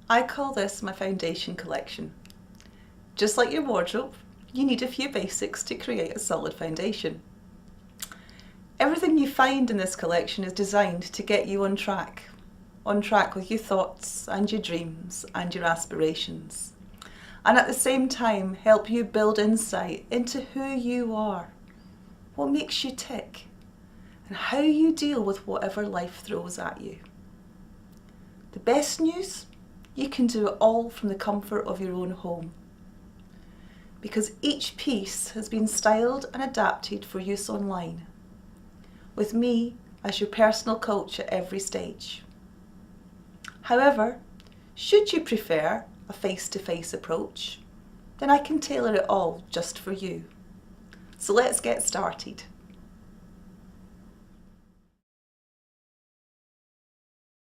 I call this my foundation collection. Just like your wardrobe, you need a few basics to create a solid foundation. Everything you find in this collection is designed to get you on track with your thoughts and your dreams and your aspirations, and at the same time help you build insight into who you are, what makes you tick, and how you deal with whatever life throws at you. The best news? You can do it all from the comfort of your own home, because each piece has been styled and adapted for use online, with me as your personal coach at every stage. However, should you prefer a face-to-face approach, then I can tailor it all just for you. So let's get started.